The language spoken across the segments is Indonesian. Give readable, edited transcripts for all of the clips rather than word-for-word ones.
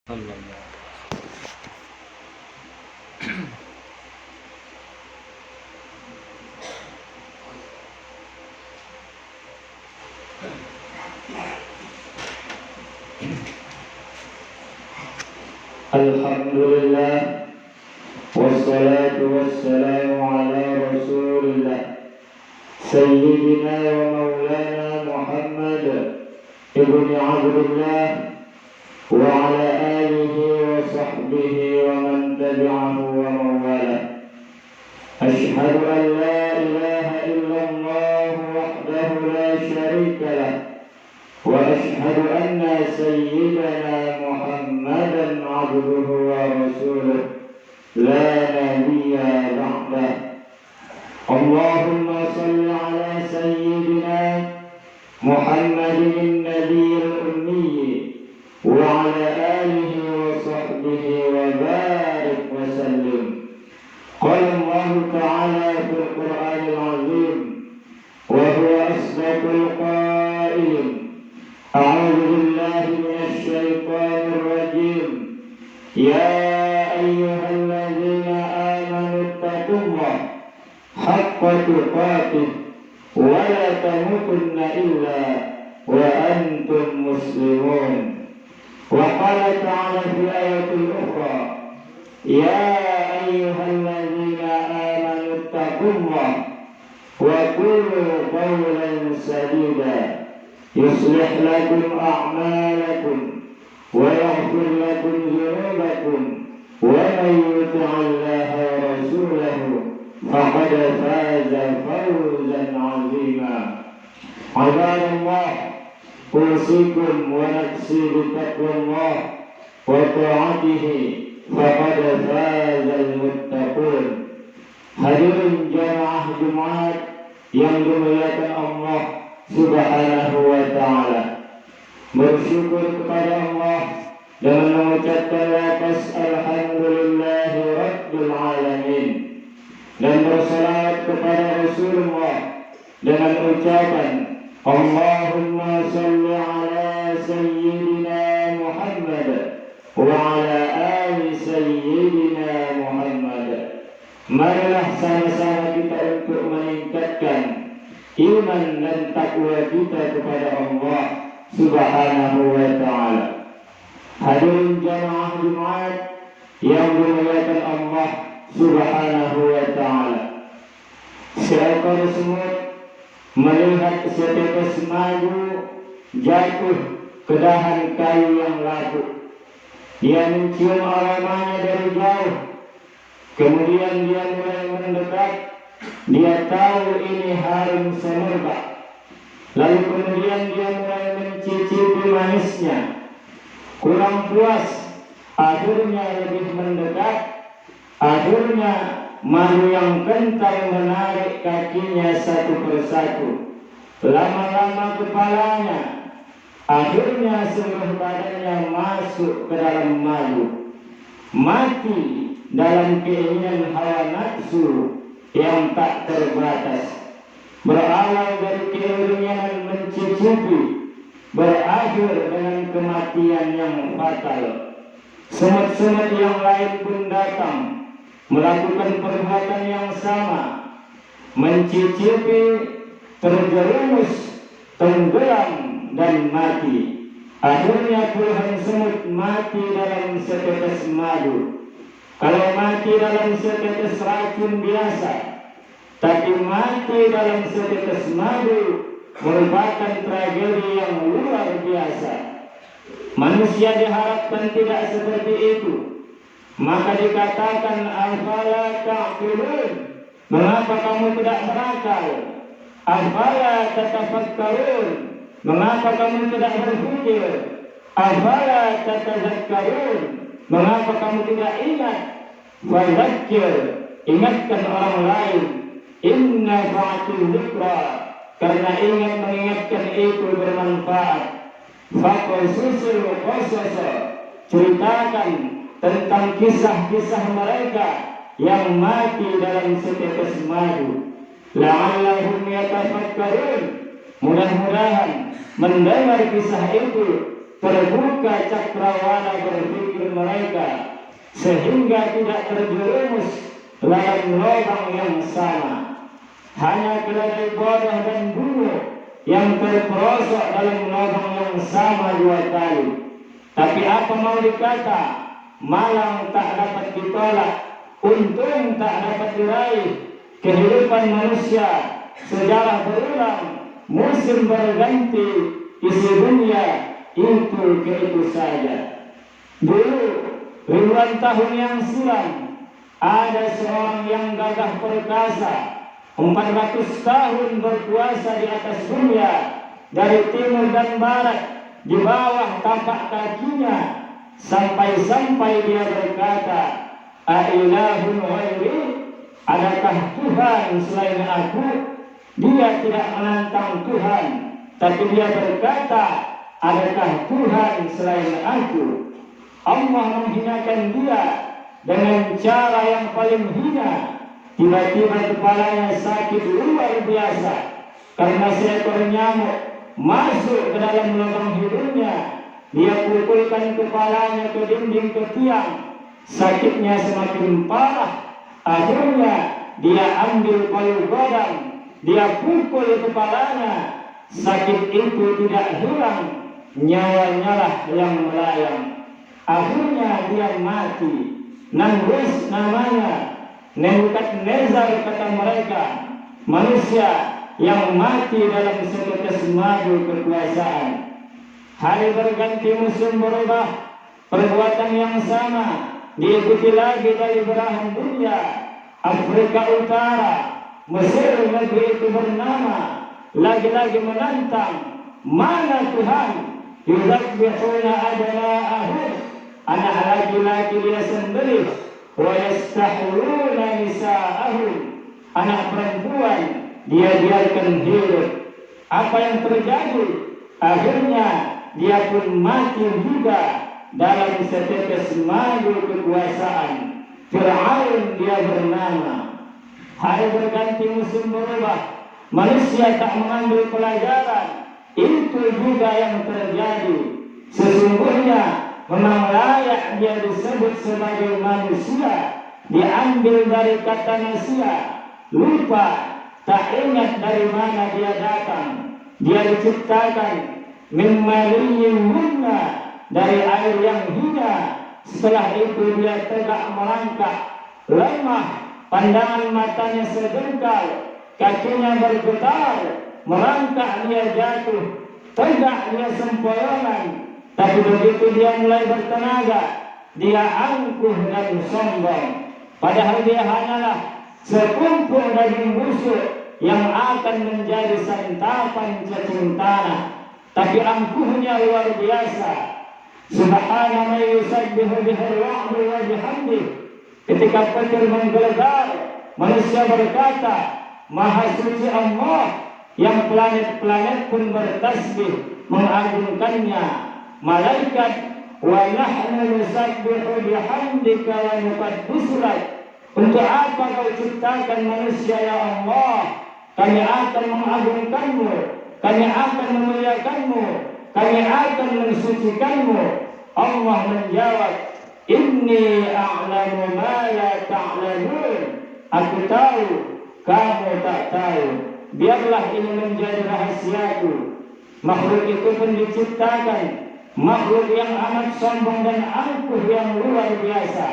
Allah. Alhamdulillah wassalatu wassalamu ala Rasulillah Sayyidina wa maulana Muhammad ibni Abdullah wa ala alihi wa sahbihi wa man tabi'ahu wa mawala. Ashhadu an la ilaha illallah wahdahu la syarika lah wa ashhadu anna sayyidana Muhammadan abduhu wa rasuluh la nabiyya ba'dah. Allahumma salli ala sayyidina Muhammadin nabiyil ummi wa ala alihi wa sahbihi wa barik wa sallim. Qala Allah ta'ala fil Qur'anil azim wa huwa asdaqul qailin. أعوذ بالله من الشيطان الرجيم يا أيها الذين آمنوا اتقوا الله حق تقاته ولا تموتن إلا وأنتم مسلمون. وقال تعالى في الآية الأخرى يا أيها الذين آمنوا اتقوا الله وقولوا قولا سديدا يصلح لكم أعمالكم ويغفر لكم ذنوبكم ومن يطع الله ورسوله فقد فاز فوزا عظيما. عباد الله أوصيكم ونفسي بتقوى الله وطاعته فقد فاز المتقون. Hadirin jamaah Jumat yang dimuliakan Allah Subhanahu wa ta'ala, bersyukur kepada Allah dan mengucapkan lafaz alhamdulillahi rabbil alamin, dan bersalawat kepada Rasulullah dengan ucapan Allahumma salli ala sayyidina Muhammad wa ala ali sayyidina Muhammad. Marilah sama-sama kita untuk meningkatkan iman dan takwa kita kepada Allah Subhanahu wa ta'ala. Hadirin jamaah Jumat yang dimuliakan Allah Subhanahu wa ta'ala, seekor semut melihat setetes madu jatuh ke dahan kayu yang laku. Dia mencium aromanya dari jauh, kemudian dia mulai mendekat. Dia tahu ini harum semerbak. Lalu kemudian dia mulai mencicipi manisnya. Kurang puas, akhirnya lebih mendekat. Akhirnya madu yang kental menarik kakinya satu persatu. Lama-lama kepalanya, akhirnya seluruh badannya masuk ke dalam madu. Mati dalam keinginan hawa nafsu yang tak terbatas. Berawal dari keinginan mencicipi, berakhir dengan kematian yang fatal. Semut-semut yang lain pun datang melakukan perbuatan yang sama, mencicipi, terjerumus, tenggelam dan mati. Akhirnya puluhan semut mati dalam setetes madu. Kalau mati dalam setetes racun biasa, tapi mati dalam setetes madu merupakan tragedi yang luar biasa. Manusia diharapkan tidak seperti itu. Maka dikatakan afala ta'qilun, mengapa kamu tidak berakal? Afala tatafakkarun, mengapa kamu tidak berpikir? Afala tatazakkarun, mengapa kamu tidak ingat? Fadzakir, ingatkan orang lain. Inna fa'atul dzikra, karena ingat mengingatkan itu bermanfaat. Faqasusul qasasa, ceritakan tentang kisah-kisah mereka yang mati dalam setetes madu. La'allahum yatafakkarun, mudah-mudahan mendengar kisah itu terbuka cakrawala berpikir sehingga tidak terjerumus dalam lubang yang sama. Hanya keledai bodoh dan bunuh yang terperosok dalam lubang yang sama 2 kali. Tapi apa mau dikata, malang tak dapat ditolak, untung tak dapat diraih. Kehidupan manusia, sejarah berulang, musim berganti, isi dunia itu saja. Dulu, ribuan tahun yang silam, ada seorang yang gagah perkasa, 400 tahun berkuasa di atas dunia, dari timur dan barat, di bawah tapak kakinya, sampai-sampai dia berkata, "Ailahun ghairi?" Adakah Tuhan selain aku? Dia tidak menantang Tuhan, tapi dia berkata, adakah Tuhan selain aku? Allah menghinakan dia dengan cara yang paling hina. Tiba-tiba kepalanya sakit luar biasa karena seekor nyamuk masuk ke dalam lubang hidungnya. Dia pukulkan kepalanya ke dinding, ke tiang. Sakitnya semakin parah. Akhirnya dia ambil palu godam, dia pukul kepalanya. Sakit itu tidak hilang, nyawanya lah yang melayang. Akhirnya dia mati. Namrus namanya, Nebukadnezar kata mereka, manusia yang mati dalam setetes madu kekuasaan. Hari berganti, musim berubah, perbuatan yang sama diikuti lagi dari belahan dunia. Afrika Utara, Mesir, negeri itu bernama, lagi-lagi menantang, mana Tuhan? Yuzabbihuna abna'ahum, anak laki-laki dia sendiri, wa yastahyuna nisa'ahum, anak perempuan dia biarkan hidup. Apa yang terjadi? Akhirnya dia pun mati juga dalam setetes madu kekuasaan. Fir'aun dia bernama. Hari berganti, musim berubah, manusia tak mengambil pelajaran. Itu juga yang terjadi. Sesungguhnya memang layak dia disebut sebagai manusia, diambil dari kata nasia, lupa, tak ingat dari mana dia datang. Dia diciptakan min maniyyin yumna, dari air yang hina. Setelah itu dia tegak merangkak, lemah, pandangan matanya sejengkal, kakinya bergetar, merangkak dia jatuh, tegak dia sempoyongan. Tapi begitu dia mulai bertenaga, dia angkuh dan sombong. Padahal dia hanyalah sekumpul daging busuk yang akan menjadi santapan cacing tanah. Tapi angkuhnya luar biasa. Subhana man yusabbihu bihil wa'du wa bihamdih. Ketika petir menggelegar, manusia berkata, Maha suci Allah, yang planet-planet pun bertasbih mengagungkannya. Malaikat, wa nahnu nusabbihu bihamdika wa nuqaddisu lak. Untuk apa kau ciptakan manusia ya Allah? Kami akan mengagungkanmu, kami akan memuliakanmu, kami akan mensucikanmu. Allah menjawab, Inni a'lamu ma la ta'lamun. Aku tahu, kamu tak tahu. Biarlah ini menjadi rahasiaku. Makhluk itu pun diciptakan, makhluk yang amat sombong dan angkuh yang luar biasa.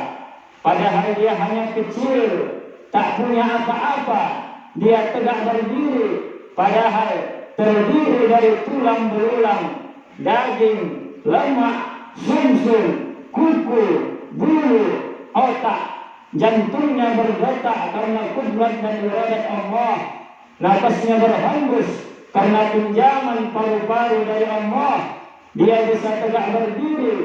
Padahal dia hanya kecil, tak punya apa-apa. Dia tegak berdiri, padahal terdiri dari tulang belulang, daging, lemak, sumsum, kuku, bulu, otak. Jantungnya berdetak karena kudrat dan iradat Allah. Nafasnya berhembus karena pinjaman paru-paru dari Allah. Dia bisa tegak berdiri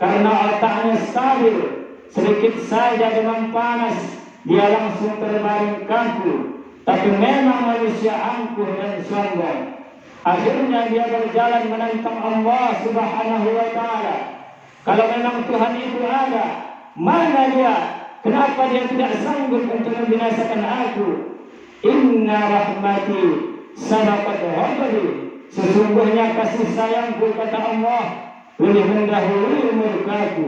karena otaknya stabil. Sedikit saja demam panas, dia langsung terbaring kaku. Tapi memang manusia angkuh dan sombong. Akhirnya dia berjalan menentang Allah Subhanahu wa ta'ala. Kalau memang Tuhan itu ada, mana dia? Kenapa dia tidak sanggup untuk membinasakan aku? Inna rahmati sabaqat ghadabi. Sesungguhnya kasih sayangku, kata Allah, lebih mendahului murkaku.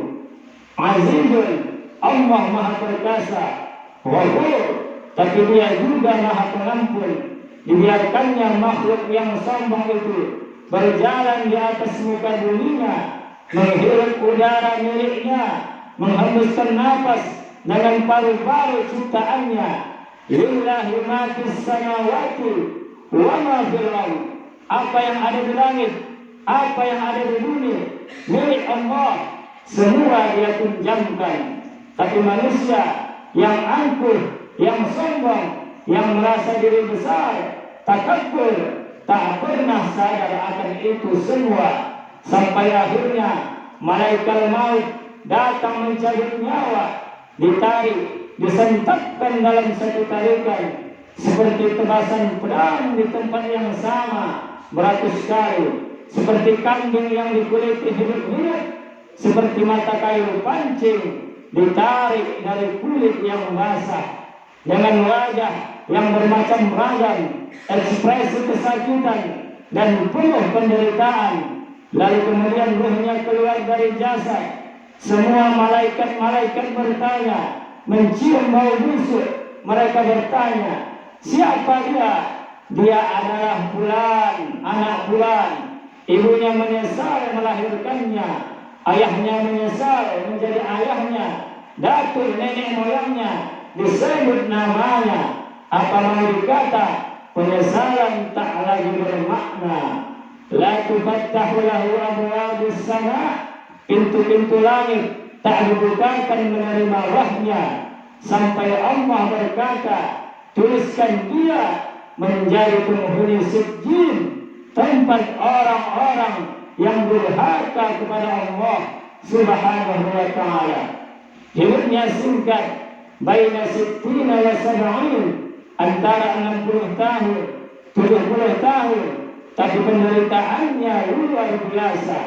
Azizun, Allah Maha Perkasa, Ghafur, tapi Dia juga Maha Pengampun. Dibiarkannya makhluk yang sombong itu berjalan di atas muka dunia, menghirup udara miliknya, menghembuskan nafas dengan paru-paru ciptaannya. Lillahi ma fis samawati wa ma fil ardh. Apa yang ada di langit, apa yang ada di bumi, milik Allah, semua Dia pinjamkan. Tapi manusia yang angkuh, yang sombong, yang merasa diri besar, takabur, tak pernah sadar akan itu semua, sampai akhirnya malaikat maut datang mencabut nyawa, ditarik, disentapkan dalam satu tarikan, seperti tebasan pedang di tempat yang sama beratus kali, seperti kambing yang dikuliti hidup-hidup, seperti mata kayu pancing ditarik dari kulit yang basah, dengan wajah yang bermacam ragam, ekspresi kesakitan dan penuh penderitaan. Lalu kemudian ruhnya keluar dari jasad. Semua malaikat-malaikat bertanya, mencium bau busuk. Mereka bertanya, siapa dia? Dia adalah Fulan, anak Fulan. Ibunya menyesal melahirkannya, ayahnya menyesal menjadi ayahnya, datuk nenek moyangnya disebut namanya. Apa mau dikata? Penyesalan tak lagi bermakna. La tufattahu lahu abwabus sama, pintu-pintu langit tak dibukakan menerima wahnya, sampai Allah berkata, tuliskan dia menjadi penghuni sijjin, tempat orang-orang yang durhaka kepada Allah Subhanahu wa ta'ala. Hidupnya singkat, baina sittina wa sab'in, antara 60 tahun 70 tahun, tapi penderitaannya luar biasa.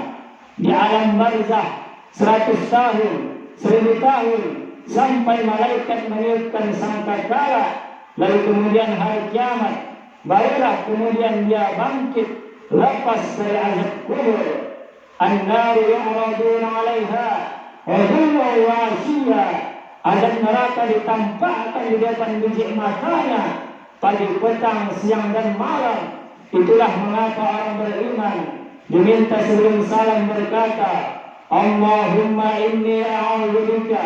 Di alam barzah 100 tahun, 1000 tahun, sampai malaikat meniupkan sangkakala. Lalu kemudian hari kiamat, barulah kemudian dia bangkit lepas dari azab kubur. An-naru yu'raduna 'alaiha ghuduwwan wa 'ashiyya. Azab neraka ditampakkan di depan biji matanya pagi, petang, siang dan malam. Itulah mengapa orang beriman diminta sebelum salam berkata, Allahumma inni a'udzubika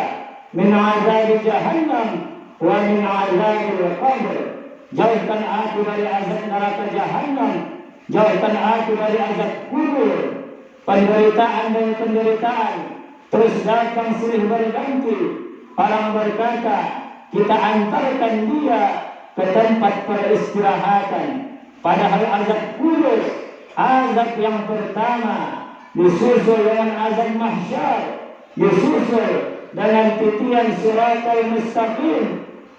min 'adzabi jahannam wa min 'adzabil qabr. Jauhkan aku dari azab neraka jahannam, jauhkan aku dari azab kubur. Penderitaan dan penderitaan terus datang silih berganti. Orang berkata, kita antarkan dia ke tempat peristirahatan. Padahal azab kubur, azab yang pertama, disusul dengan azab mahsyar, disusul dengan titian siratal mustaqim.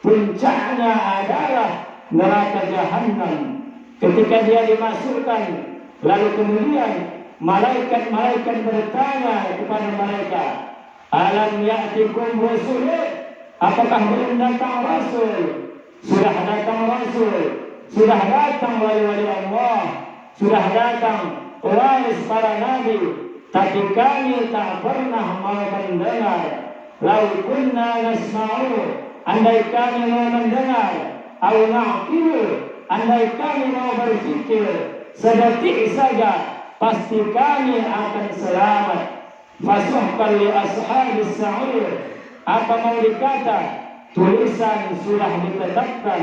Puncaknya adalah neraka jahannam. Ketika dia dimasukkan, lalu kemudian malaikat-malaikat bertanya kepada mereka, alam ya'tikum rasulun, apakah belum datang rasul? Sudah datang rasul, sudah datang wali-wali Allah, sudah datang pewaris para nabi, tapi kami tak pernah mau mendengar. Lau kunna nasma'u, andai kami mau mendengar, au na'qilu, andai kami mau berpikir sedetik saja, pasti kami akan selamat. Fasuhkan li ashabis sa'ir. Apa mau dikata? Tulisan sudah ditetapkan.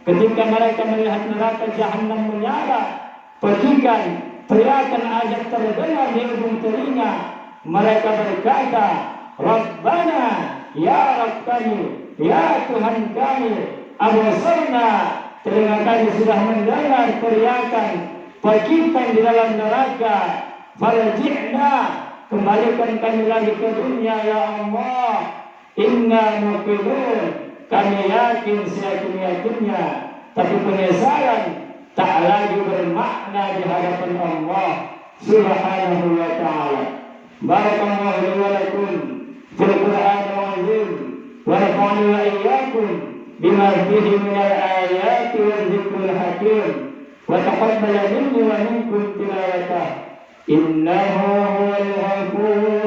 Ketika mereka melihat neraka jahannam menyala, petikan, teriakan azab terdengar di ujung telinga. Mereka berkata, Rabbana, ya Rabb kami, ya Tuhan kami, abasarna, telinga kami sudah mendengar teriakan, petikan di dalam neraka. Farji'na, kembalikan kami lagi ke dunia ya Allah. Inna muqinun, kami yakin seyakin-yakinnya, tapi penyesalan tak lagi bermakna di hadapan Allah Subhanahu wa ta'ala. Barakallahu li wa lakum fil Qur'anil azim wa nafa'ani wa iyyakum bima fihi minal ayati wal dzikril hakim wa taqabbal minni wa minkum tilawatah. Innahu huwal ghafur